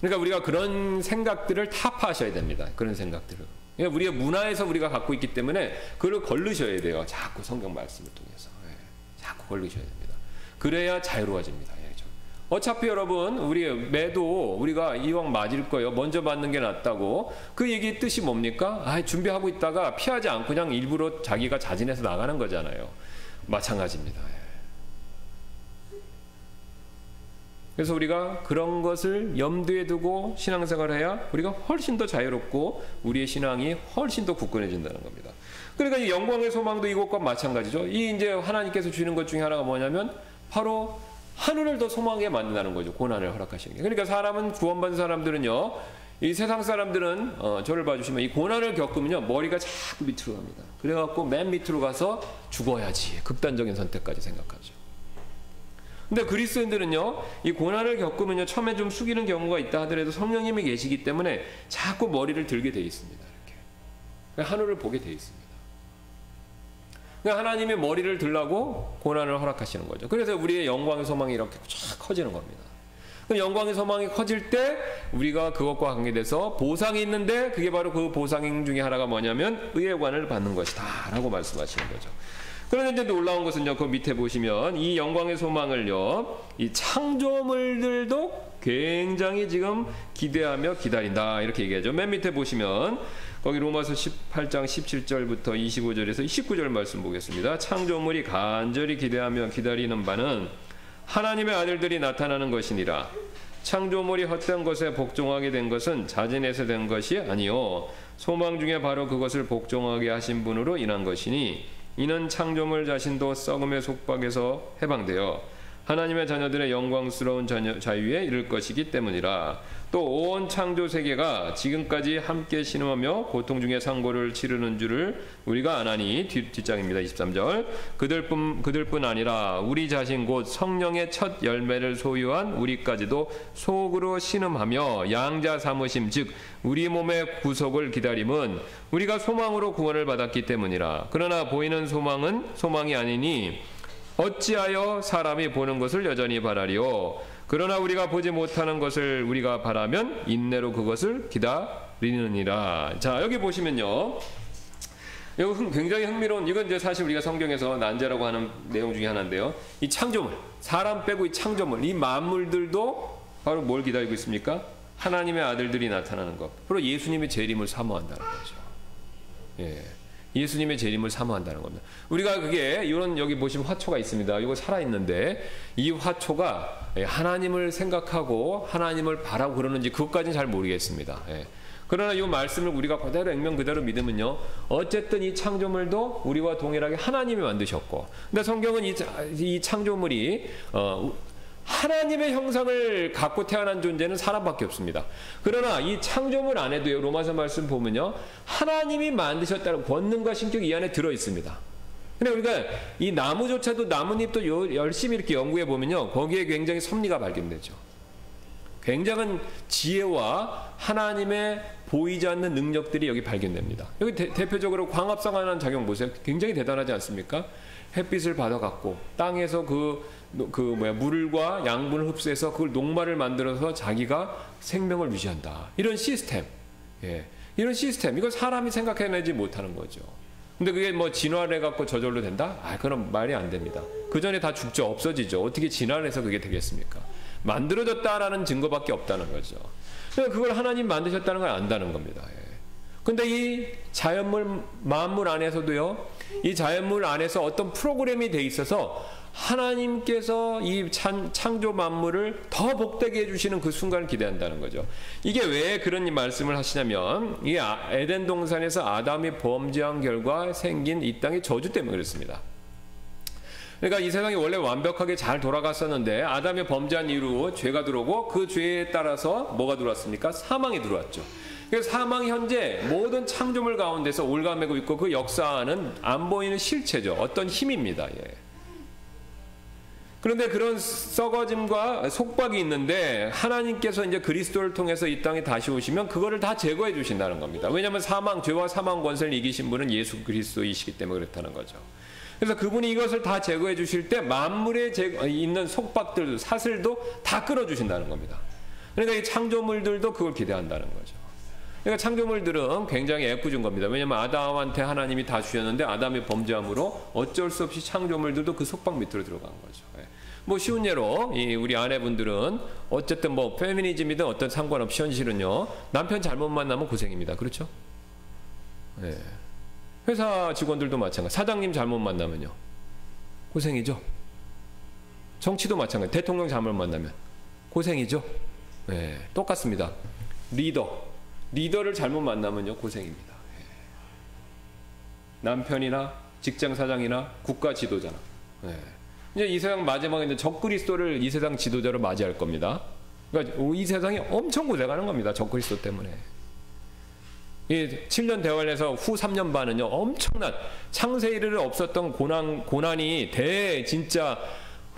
그러니까 우리가 그런 생각들을 타파하셔야 됩니다. 그런 생각들을. 그러니까 우리의 문화에서 우리가 갖고 있기 때문에 그걸 걸르셔야 돼요. 자꾸 성경 말씀을 통해서. 예. 자꾸 걸르셔야 됩니다. 그래야 자유로워집니다. 예. 어차피 여러분, 우리 매도 우리가 이왕 맞을 거예요. 먼저 맞는 게 낫다고. 그 얘기의 뜻이 뭡니까? 준비하고 있다가 피하지 않고 그냥 일부러 자기가 자진해서 나가는 거잖아요. 마찬가지입니다. 예. 그래서 우리가 그런 것을 염두에 두고 신앙생활을 해야 우리가 훨씬 더 자유롭고 우리의 신앙이 훨씬 더 굳건해진다는 겁니다. 그러니까 이 영광의 소망도 이것과 마찬가지죠. 이 이제 하나님께서 주는 것 중에 하나가 뭐냐면 바로 하늘을 더 소망하게 만든다는 거죠. 고난을 허락하시는 게. 그러니까 사람은, 구원받은 사람들은요, 이 세상 사람들은 저를 봐주시면 이 고난을 겪으면요 머리가 자꾸 밑으로 갑니다. 그래갖고 맨 밑으로 가서 죽어야지, 극단적인 선택까지 생각하죠. 근데 그리스도인들은요, 이 고난을 겪으면요, 처음에 좀 숙이는 경우가 있다 하더라도 성령님이 계시기 때문에 자꾸 머리를 들게 돼 있습니다. 이렇게. 그러니까 하늘을 보게 돼 있습니다. 그러니까 하나님이 머리를 들라고 고난을 허락하시는 거죠. 그래서 우리의 영광의 소망이 이렇게 쫙 커지는 겁니다. 영광의 소망이 커질 때 우리가 그것과 관계돼서 보상이 있는데, 그게 바로 그 보상 중에 하나가 뭐냐면 의회관을 받는 것이다 라고 말씀하시는 거죠. 그런데 이제 놀라운 것은요, 그 밑에 보시면 이 영광의 소망을요, 이 창조물들도 굉장히 지금 기대하며 기다린다 이렇게 얘기하죠. 맨 밑에 보시면 거기 로마서 18장 17절부터 25절에서 29절 말씀 보겠습니다. 창조물이 간절히 기대하며 기다리는 바는 하나님의 아들들이 나타나는 것이니라. 창조물이 헛된 것에 복종하게 된 것은 자진해서 된 것이 아니요 소망 중에 바로 그것을 복종하게 하신 분으로 인한 것이니 이는 창조물 자신도 썩음의 속박에서 해방되어 하나님의 자녀들의 영광스러운 자유에 이를 것이기 때문이라. 또 온 창조 세계가 지금까지 함께 신음하며 고통 중에 상고를 치르는 줄을 우리가 아나니 뒷장입니다. 23절 그들뿐 아니라 우리 자신 곧 성령의 첫 열매를 소유한 우리까지도 속으로 신음하며 양자 삼으심 즉 우리 몸의 구속을 기다림은 우리가 소망으로 구원을 받았기 때문이라. 그러나 보이는 소망은 소망이 아니니 어찌하여 사람이 보는 것을 여전히 바라리요. 그러나 우리가 보지 못하는 것을 우리가 바라면 인내로 그것을 기다리느니라. 자, 여기 보시면요. 이거 굉장히 흥미로운, 이건 이제 사실 우리가 성경에서 난제라고 하는 내용 중에 하나인데요. 이 창조물, 사람 빼고 이 창조물, 이 만물들도 바로 뭘 기다리고 있습니까? 하나님의 아들들이 나타나는 것. 바로 예수님의 재림을 사모한다는 거죠. 예. 예수님의 재림을 사모한다는 겁니다. 우리가 그게 이런 여기 보시면 화초가 있습니다. 이거 살아 있는데 이 화초가 하나님을 생각하고 하나님을 바라고 그러는지 그것까지는 잘 모르겠습니다. 예. 그러나 이 말씀을 우리가 그대로 액면 그대로 믿으면요, 어쨌든 이 창조물도 우리와 동일하게 하나님이 만드셨고, 근데 성경은 이 창조물이 하나님의 형상을 갖고 태어난 존재는 사람밖에 없습니다. 그러나 이 창조물 안에도요, 로마서 말씀 보면요, 하나님이 만드셨다는 권능과 신격이 이 안에 들어 있습니다. 근데 우리가 이 나무조차도, 나뭇잎도 열심히 이렇게 연구해 보면요, 거기에 굉장히 섭리가 발견되죠. 굉장한 지혜와 하나님의 보이지 않는 능력들이 여기 발견됩니다. 여기 대표적으로 광합성하는 작용 보세요. 굉장히 대단하지 않습니까? 햇빛을 받아갖고 땅에서 물과 양분을 흡수해서 그걸 녹말을 만들어서 자기가 생명을 유지한다. 이런 시스템. 예. 이런 시스템. 이걸 사람이 생각해내지 못하는 거죠. 근데 그게 뭐 진화를 해갖고 저절로 된다? 그럼 말이 안 됩니다. 그 전에 다 죽죠. 없어지죠. 어떻게 진화를 해서 그게 되겠습니까? 만들어졌다라는 증거밖에 없다는 거죠. 그러니까 그걸 하나님 만드셨다는 걸 안다는 겁니다. 예. 근데 이 자연물, 만물 안에서도요, 이 자연물 안에서 어떤 프로그램이 돼 있어서 하나님께서 이 창조 만물을 더 복되게 해주시는 그 순간을 기대한다는 거죠. 이게 왜 그런 말씀을 하시냐면, 이 에덴 동산에서 아담이 범죄한 결과 생긴 이 땅의 저주 때문에 그렇습니다. 그러니까 이 세상이 원래 완벽하게 잘 돌아갔었는데 아담이 범죄한 이후로 죄가 들어오고 그 죄에 따라서 뭐가 들어왔습니까? 사망이 들어왔죠. 그래서 사망이 현재 모든 창조물 가운데서 올가매고 있고 그 역사는 안 보이는 실체죠. 어떤 힘입니다. 예. 그런데 그런 썩어짐과 속박이 있는데 하나님께서 이제 그리스도를 통해서 이 땅에 다시 오시면 그거를 다 제거해 주신다는 겁니다. 왜냐하면 죄와 사망 권세를 이기신 분은 예수 그리스도이시기 때문에 그렇다는 거죠. 그래서 그분이 이것을 다 제거해 주실 때 만물에 있는 속박들, 사슬도 다 끌어주신다는 겁니다. 그러니까 이 창조물들도 그걸 기대한다는 거죠. 그러니까 창조물들은 굉장히 애꿎은 겁니다. 왜냐하면 아담한테 하나님이 다 주셨는데 아담이 범죄함으로 어쩔 수 없이 창조물들도 그 속박 밑으로 들어간 거죠. 뭐 쉬운 예로 우리 아내분들은 어쨌든 뭐 페미니즘이든 어떤 상관없이 현실은요, 남편 잘못 만나면 고생입니다. 그렇죠? 네. 회사 직원들도 마찬가지. 사장님 잘못 만나면요, 고생이죠. 정치도 마찬가지. 대통령 잘못 만나면 고생이죠. 네, 똑같습니다. 리더를 잘못 만나면요, 고생입니다. 네. 남편이나 직장 사장이나 국가 지도자나. 네. 이제 이 세상 마지막에 이제 적그리스도를 이 세상 지도자로 맞이할 겁니다. 그러니까 이 세상이 엄청 고생하는 겁니다. 적그리스도 때문에. 이 7년 대환에서 후 3년 반은요, 엄청난 창세 이르러 없었던 고난이 진짜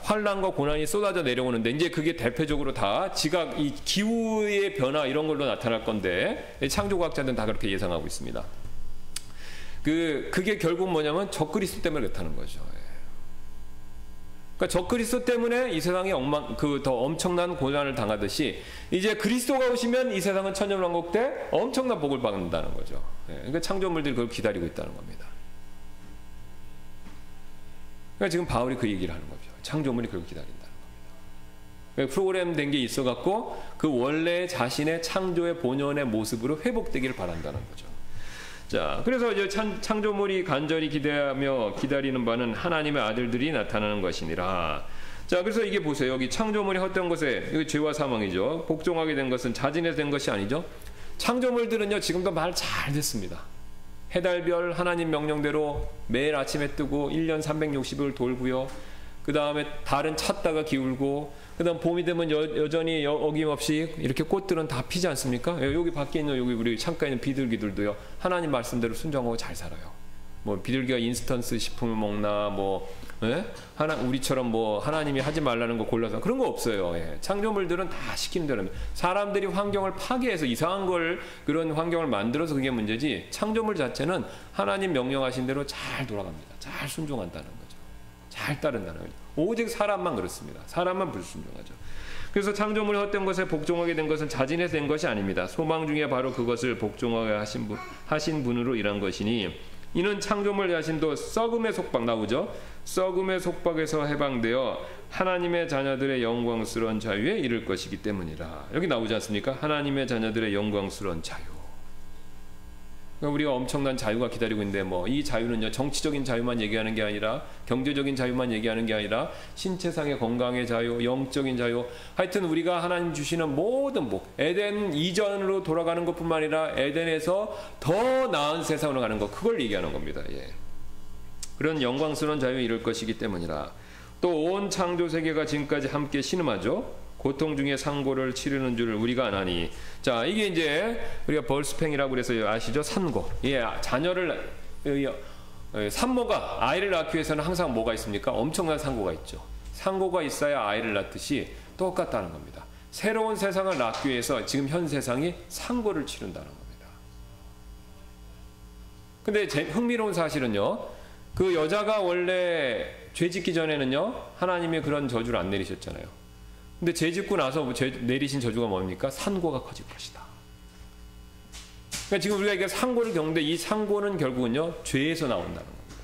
환란과 고난이 쏟아져 내려오는데, 이제 그게 대표적으로 다 지각, 이 기후의 변화 이런 걸로 나타날 건데, 창조과학자들은 다 그렇게 예상하고 있습니다. 그게 결국 뭐냐면 적그리스도 때문에 그렇다는 거죠. 그러니까 적그리스도 때문에 이 세상이 더 엄청난 고난을 당하듯이 이제 그리스도가 오시면 이 세상은 천년왕국 때 엄청난 복을 받는다는 거죠. 그러니까 창조물들이 그걸 기다리고 있다는 겁니다. 그러니까 지금 바울이 그 얘기를 하는 거죠. 창조물이 그걸 기다린다는 겁니다. 프로그램 된 게 있어갖고 그 원래 자신의 창조의 본연의 모습으로 회복되기를 바란다는 거죠. 자, 그래서 이제 창조물이 간절히 기대하며 기다리는 바는 하나님의 아들들이 나타나는 것이니라. 자, 그래서 이게 보세요. 여기 창조물이 헛된 것에, 이거 죄와 사망이죠. 복종하게 된 것은 자진해서 된 것이 아니죠. 창조물들은요, 지금도 말 잘 듣습니다. 해달별 하나님 명령대로 매일 아침에 뜨고 1년 360일 돌고요. 그 다음에 달은 찾다가 기울고, 그 다음 봄이 되면 여전히 어김없이 이렇게 꽃들은 다 피지 않습니까? 여기 밖에 있는 여기 우리 창가에 있는 비둘기들도요, 하나님 말씀대로 순종하고 잘 살아요. 뭐 비둘기가 인스턴트 식품을 먹나, 뭐 우리처럼 뭐 하나님이 하지 말라는 거 골라서 그런 거 없어요. 예. 창조물들은 다 시키는 대로 합니다. 사람들이 환경을 파괴해서 이상한 걸, 그런 환경을 만들어서 그게 문제지, 창조물 자체는 하나님 명령하신 대로 잘 돌아갑니다. 잘 순종한다는 거죠. 잘 따른다는 거죠. 오직 사람만 그렇습니다. 사람만 불순종하죠. 그래서 창조물이 헛된 것에 복종하게 된 것은 자진해서 된 것이 아닙니다. 소망 중에 바로 그것을 복종하게 하신 분으로 일한 것이니, 이는 창조물 자신도 썩음의 속박 나오죠. 썩음의 속박에서 해방되어 하나님의 자녀들의 영광스러운 자유에 이를 것이기 때문이라. 여기 나오지 않습니까? 하나님의 자녀들의 영광스러운 자유. 그러니까 우리가 엄청난 자유가 기다리고 있는데, 뭐 이 자유는요, 정치적인 자유만 얘기하는 게 아니라, 경제적인 자유만 얘기하는 게 아니라, 신체상의 건강의 자유, 영적인 자유, 하여튼 우리가 하나님 주시는 모든 에덴 이전으로 돌아가는 것뿐만 아니라 에덴에서 더 나은 세상으로 가는 것, 그걸 얘기하는 겁니다. 예. 그런 영광스러운 자유에 이를 것이기 때문이라. 또 온 창조 세계가 지금까지 함께 신음하죠. 고통 중에 상고를 치르는 줄 우리가 아나니. 자, 이게 이제 우리가 벌스팽이라고 그래서 아시죠? 산고. 예, 자녀를, 산모가 아이를 낳기 위해서는 항상 뭐가 있습니까? 엄청난 상고가 있죠. 상고가 있어야 아이를 낳듯이 똑같다는 겁니다. 새로운 세상을 낳기 위해서 지금 현 세상이 상고를 치른다는 겁니다. 근데 흥미로운 사실은요, 그 여자가 원래 죄 짓기 전에는요, 하나님이 그런 저주를 안 내리셨잖아요. 근데 죄 짓고 나서 내리신 저주가 뭡니까? 산고가 커질 것이다. 그러니까 지금 우리가 이게 상고를 겪는데, 이 상고는 결국은요, 죄에서 나온다는 겁니다.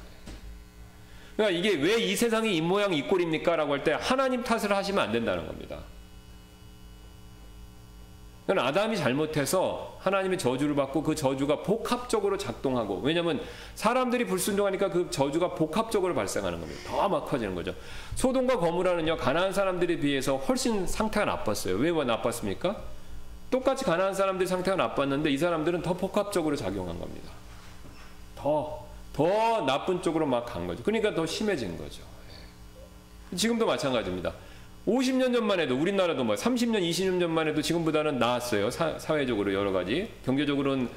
그러니까 이게 왜 이 세상이 이 모양 이 꼴입니까? 라고 할 때 하나님 탓을 하시면 안 된다는 겁니다. 그건 아담이 잘못해서 하나님의 저주를 받고 그 저주가 복합적으로 작동하고, 왜냐하면 사람들이 불순종하니까 그 저주가 복합적으로 발생하는 겁니다. 더 막 커지는 거죠. 소돔과 거모라는요, 가나안 사람들에 비해서 훨씬 상태가 나빴어요. 왜 나빴습니까? 똑같이 가나안 사람들이 상태가 나빴는데 이 사람들은 더 복합적으로 작용한 겁니다. 더 나쁜 쪽으로 막 간 거죠. 그러니까 더 심해진 거죠. 지금도 마찬가지입니다. 50년 전만 해도, 우리나라도 30년, 20년 전만 해도 지금보다는 나았어요. 사회적으로 여러 가지. 경제적으로는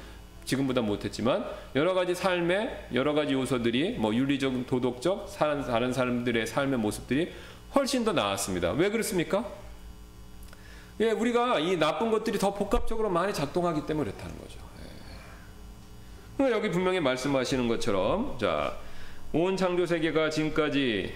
지금보다 못했지만, 여러 가지 삶의 여러 가지 요소들이, 윤리적, 도덕적, 다른 사람들의 삶의 모습들이 훨씬 더 나았습니다. 왜 그렇습니까? 예, 우리가 이 나쁜 것들이 더 복합적으로 많이 작동하기 때문에 그렇다는 거죠. 예. 여기 분명히 말씀하시는 것처럼, 자, 온 창조 세계가 지금까지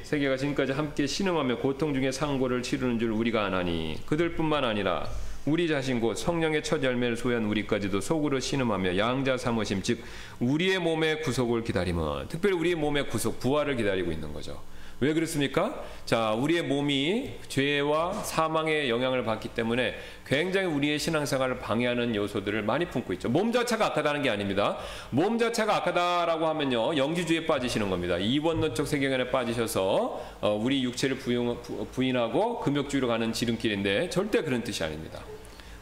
함께 신음하며 고통 중에 상고를 치르는 줄 우리가 아나니, 그들뿐만 아니라 우리 자신 곧 성령의 첫 열매를 소유한 우리까지도 속으로 신음하며 양자 삼으심, 즉 우리의 몸의 구속을 기다리면, 특별히 우리의 몸의 구속, 부활을 기다리고 있는 거죠. 왜 그렇습니까? 자, 우리의 몸이 죄와 사망의 영향을 받기 때문에 굉장히 우리의 신앙생활을 방해하는 요소들을 많이 품고 있죠. 몸 자체가 악하다는 게 아닙니다. 몸 자체가 악하다라고 하면요, 영지주의에 빠지시는 겁니다. 이원론적 세계관에 빠지셔서 우리 육체를 부인하고 금욕주의로 가는 지름길인데, 절대 그런 뜻이 아닙니다.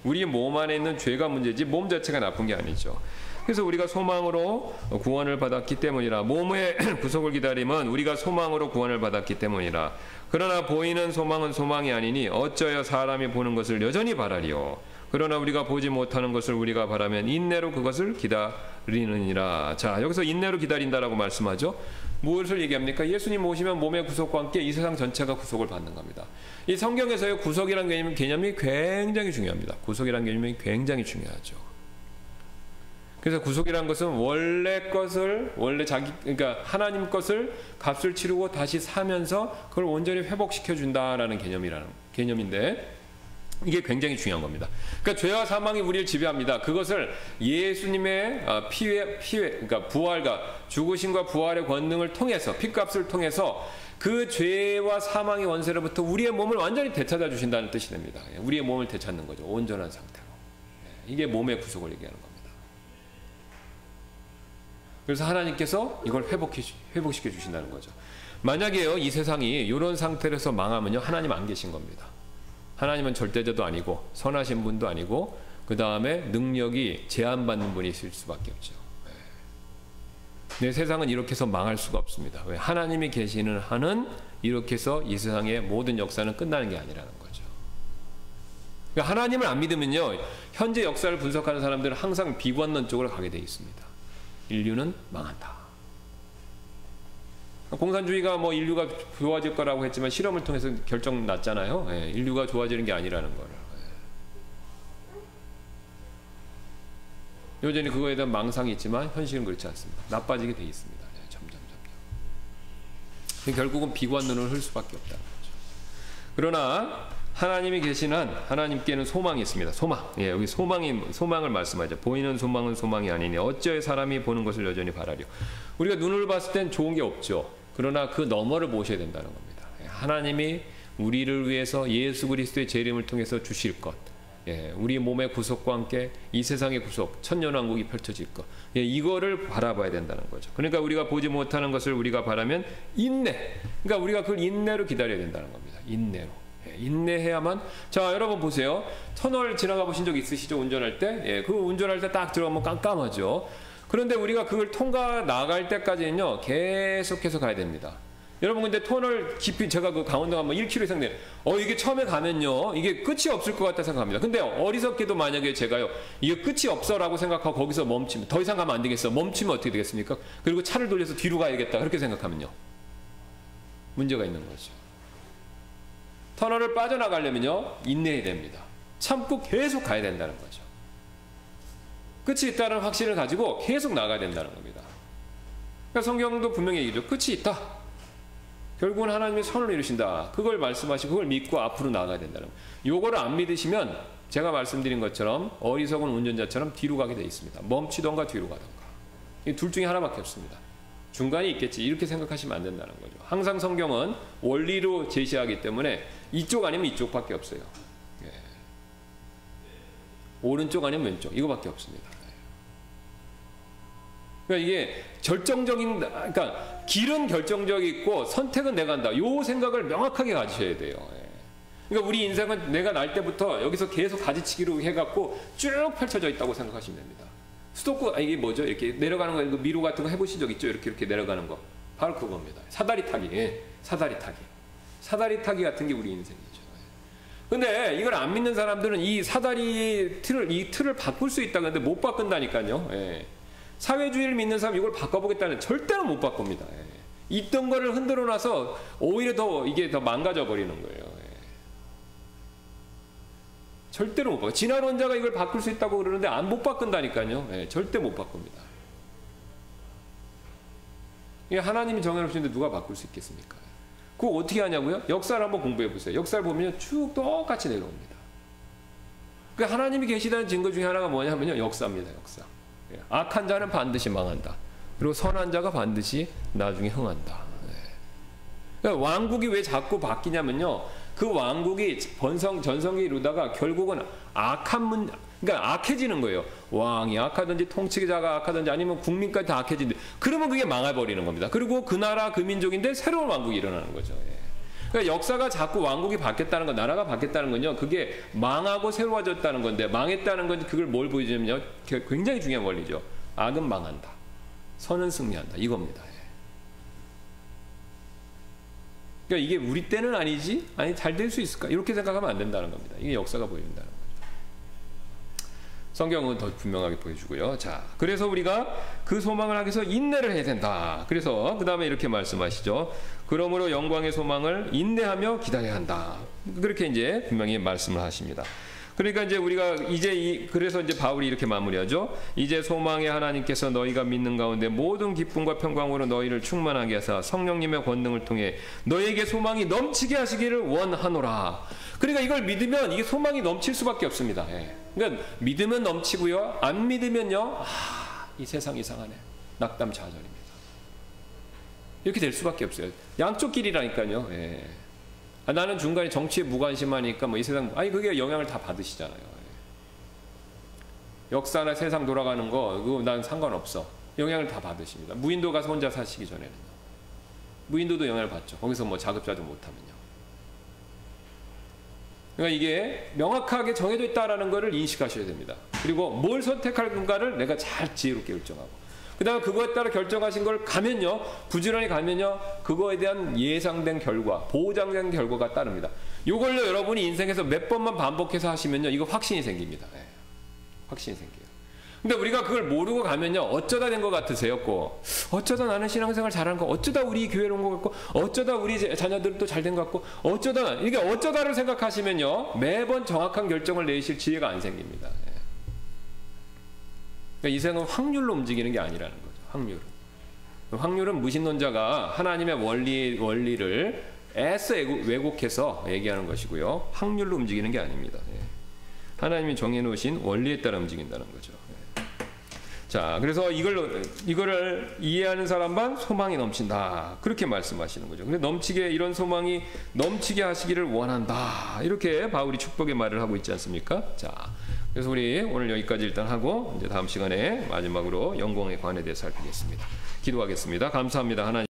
우리 몸 안에 있는 죄가 문제지 몸 자체가 나쁜 게 아니죠. 그래서 우리가 소망으로 구원을 받았기 때문이라. 몸의 구속을 기다림은 우리가 소망으로 구원을 받았기 때문이라. 그러나 보이는 소망은 소망이 아니니 어쩌여 사람이 보는 것을 여전히 바라리요. 그러나 우리가 보지 못하는 것을 우리가 바라면 인내로 그것을 기다리느니라. 자, 여기서 인내로 기다린다라고 말씀하죠. 무엇을 얘기합니까? 예수님 오시면 몸의 구속과 함께 이 세상 전체가 구속을 받는 겁니다. 이 성경에서의 구속이라는 개념이 굉장히 중요합니다. 구속이라는 개념이 굉장히 중요하죠. 그래서 구속이라는 것은 그러니까 하나님 것을 값을 치르고 다시 사면서 그걸 온전히 회복시켜 준다라는 개념인데, 이게 굉장히 중요한 겁니다. 그러니까 죄와 사망이 우리를 지배합니다. 그것을 예수님의 그러니까 부활과 죽으심과 부활의 권능을 통해서, 피값을 통해서 그 죄와 사망의 원세로부터 우리의 몸을 완전히 되찾아 주신다는 뜻이 됩니다. 우리의 몸을 되찾는 거죠. 온전한 상태로. 이게 몸의 구속을 얘기하는 겁니다. 그래서 하나님께서 이걸 회복시켜 주신다는 거죠. 만약에요, 이 세상이 이런 상태에서 망하면요, 하나님 안 계신 겁니다. 하나님은 절대자도 아니고 선하신 분도 아니고 그 다음에 능력이 제한받는 분이 있을 수밖에 없죠. 네, 세상은 이렇게 해서 망할 수가 없습니다. 왜? 하나님이 계시는 한은 이렇게 해서 이 세상의 모든 역사는 끝나는 게 아니라는 거죠. 그러니까 하나님을 안 믿으면요, 현재 역사를 분석하는 사람들은 항상 비관론 쪽으로 가게 되어 있습니다. 인류는 망한다. 공산주의가 뭐 인류가 좋아질 거라고 했지만 실험을 통해서 결정 났잖아요. 예, 인류가 좋아지는 게 아니라는 거를. 예. 여전히 그거에 대한 망상이 있지만 현실은 그렇지 않습니다. 나빠지게 돼 있습니다. 예, 점점. 결국은 비관론을 흘 수밖에 없다는 거죠. 그러나 하나님이 계신 한 하나님께는 소망이 있습니다. 소망. 예, 여기 소망을 말씀하죠. 보이는 소망은 소망이 아니니 어찌하여 사람이 보는 것을 여전히 바라려. 우리가 눈을 봤을 땐 좋은 게 없죠. 그러나 그 너머를 보셔야 된다는 겁니다. 예, 하나님이 우리를 위해서 예수 그리스도의 재림을 통해서 주실 것, 예, 우리 몸의 구속과 함께 이 세상의 구속, 천년왕국이 펼쳐질 것, 예, 이거를 바라봐야 된다는 거죠. 그러니까 우리가 보지 못하는 것을 우리가 바라면 인내. 그러니까 우리가 그걸 인내로 기다려야 된다는 겁니다. 인내로. 인내해야만. 자, 여러분 보세요. 터널 지나가 보신 적 있으시죠? 운전할 때. 예, 그 운전할 때 딱 들어가면 깜깜하죠. 그런데 우리가 그걸 통과 나갈 때까지는요, 계속해서 가야 됩니다. 여러분, 근데 터널 깊이, 제가 그 강원도 가면 1km 이상 되는, 이게 처음에 가면요, 이게 끝이 없을 것 같다 생각합니다. 근데 어리석게도 만약에 제가요, 이게 끝이 없어라고 생각하고 거기서 멈추면, 더 이상 가면 안 되겠어. 멈추면 어떻게 되겠습니까? 그리고 차를 돌려서 뒤로 가야겠다. 그렇게 생각하면요, 문제가 있는 거죠. 터널을 빠져나가려면요, 인내해야 됩니다. 참고 계속 가야 된다는 거죠. 끝이 있다는 확신을 가지고 계속 나가야 된다는 겁니다. 그러니까 성경도 분명히 얘기죠. 끝이 있다. 결국은 하나님의 선을 이루신다. 그걸 말씀하시고 그걸 믿고 앞으로 나가야 된다는 거예요. 요거를 안 믿으시면 제가 말씀드린 것처럼 어리석은 운전자처럼 뒤로 가게 돼 있습니다. 멈추던가 뒤로 가던가. 이 둘 중에 하나밖에 없습니다. 중간이 있겠지. 이렇게 생각하시면 안 된다는 거죠. 항상 성경은 원리로 제시하기 때문에 이쪽 아니면 이쪽밖에 없어요. 예. 오른쪽 아니면 왼쪽 이거밖에 없습니다. 그러니까 이게 그러니까 길은 결정적이 있고 선택은 내가 한다. 요 생각을 명확하게 가지셔야 돼요. 예. 그러니까 우리 인생은 내가 날 때부터 여기서 계속 가지치기로 해갖고 쭉 펼쳐져 있다고 생각하시면 됩니다. 수도권, 이게 뭐죠? 이렇게 내려가는 거, 이거 미로 같은 거 해보신 적 있죠? 이렇게 내려가는 거. 바로 그겁니다. 사다리 타기. 예. 사다리 타기. 사다리 타기 같은 게 우리 인생이죠. 근데 이걸 안 믿는 사람들은 이 사다리 틀을 바꿀 수 있다. 근데 못 바꾼다니까요. 예. 사회주의를 믿는 사람 이걸 바꿔보겠다는 절대로 못 바꿉니다. 예. 있던 거를 흔들어 놔서 오히려 이게 더 망가져 버리는 거예요. 예. 절대로 못 바꿔. 진화론자가 이걸 바꿀 수 있다고 그러는데 못 바꾼다니까요. 예. 절대 못 바꿉니다. 이게 하나님이 정해놓으시는데 누가 바꿀 수 있겠습니까? 그거 어떻게 하냐고요? 역사를 한번 공부해 보세요. 역사를 보면 쭉 똑같이 내려옵니다. 그러니까 하나님이 계시다는 증거 중에 하나가 뭐냐면요, 역사입니다. 역사. 악한 자는 반드시 망한다. 그리고 선한 자가 반드시 나중에 흥한다. 그러니까 왕국이 왜 자꾸 바뀌냐면요, 그 왕국이 전성기 이루다가 결국은 그러니까 악해지는 거예요. 왕이 악하든지 통치자가 악하든지 아니면 국민까지 다 악해진다. 그러면 그게 망해버리는 겁니다. 그리고 그 나라 그 민족인데 새로운 왕국이 일어나는 거죠. 예. 그러니까 역사가 자꾸 왕국이 바뀌었다는 건, 나라가 바뀌었다는 건요, 그게 망하고 새로워졌다는 건데, 망했다는 건 그걸 뭘 보여주냐면요, 굉장히 중요한 원리죠. 악은 망한다, 선은 승리한다, 이겁니다. 예. 그러니까 이게 우리 때는 아니지, 아니 잘 될 수 있을까, 이렇게 생각하면 안 된다는 겁니다. 이게 역사가 보여준다는 거죠. 성경은 더 분명하게 보여주고요. 자, 그래서 우리가 그 소망을 하기 위해서 인내를 해야 된다. 그래서 그 다음에 이렇게 말씀하시죠. 그러므로 영광의 소망을 인내하며 기다려야 한다. 그렇게 이제 분명히 말씀을 하십니다. 그러니까 이제 우리가 그래서 이제 바울이 이렇게 마무리하죠. 이제 소망의 하나님께서 너희가 믿는 가운데 모든 기쁨과 평강으로 너희를 충만하게 하사 성령님의 권능을 통해 너희에게 소망이 넘치게 하시기를 원하노라. 그러니까 이걸 믿으면 이게 소망이 넘칠 수밖에 없습니다. 예. 그러니까 믿으면 넘치고요, 안 믿으면요, 이 세상 이상하네, 낙담 좌절입니다. 이렇게 될 수밖에 없어요. 양쪽 길이라니까요. 예. 나는 중간에 정치에 무관심하니까 이 세상, 그게 영향을 다 받으시잖아요. 예. 역사나 세상 돌아가는 거 그거 난 상관없어. 영향을 다 받으십니다. 무인도 가서 혼자 사시기 전에는요. 무인도도 영향을 받죠. 거기서 뭐 자급자족 못하면요. 그러니까 이게 명확하게 정해져 있다라는 것을 인식하셔야 됩니다. 그리고 뭘 선택할 건가를 내가 잘 지혜롭게 결정하고, 그 다음에 그거에 따라 결정하신 걸 가면요, 부지런히 가면요, 그거에 대한 예상된 결과, 보장된 결과가 따릅니다. 이걸로 여러분이 인생에서 몇 번만 반복해서 하시면요, 이거 확신이 생깁니다. 예. 확신이 생겨요. 근데 우리가 그걸 모르고 가면요, 어쩌다 된 것 같으세요? 어쩌다 나는 신앙생활 잘한 거, 어쩌다 우리 교회로 온 것 같고, 어쩌다 우리 자녀들도 잘 된 것 같고, 어쩌다, 이게 어쩌다를 생각하시면요, 매번 정확한 결정을 내실 지혜가 안 생깁니다. 예. 그러니까 이 생은 확률로 움직이는 게 아니라는 거죠. 확률은 무신론자가 하나님의 원리를 애써 왜곡해서 얘기하는 것이고요, 확률로 움직이는 게 아닙니다. 예. 하나님이 정해놓으신 원리에 따라 움직인다는 거죠. 자, 그래서 이거를 이해하는 사람만 소망이 넘친다, 그렇게 말씀하시는 거죠. 근데 이런 소망이 넘치게 하시기를 원한다, 이렇게 바울이 축복의 말을 하고 있지 않습니까? 자, 그래서 우리 오늘 여기까지 일단 하고, 이제 다음 시간에 마지막으로 영광의 관에 대해서 살피겠습니다. 기도하겠습니다. 감사합니다, 하나님.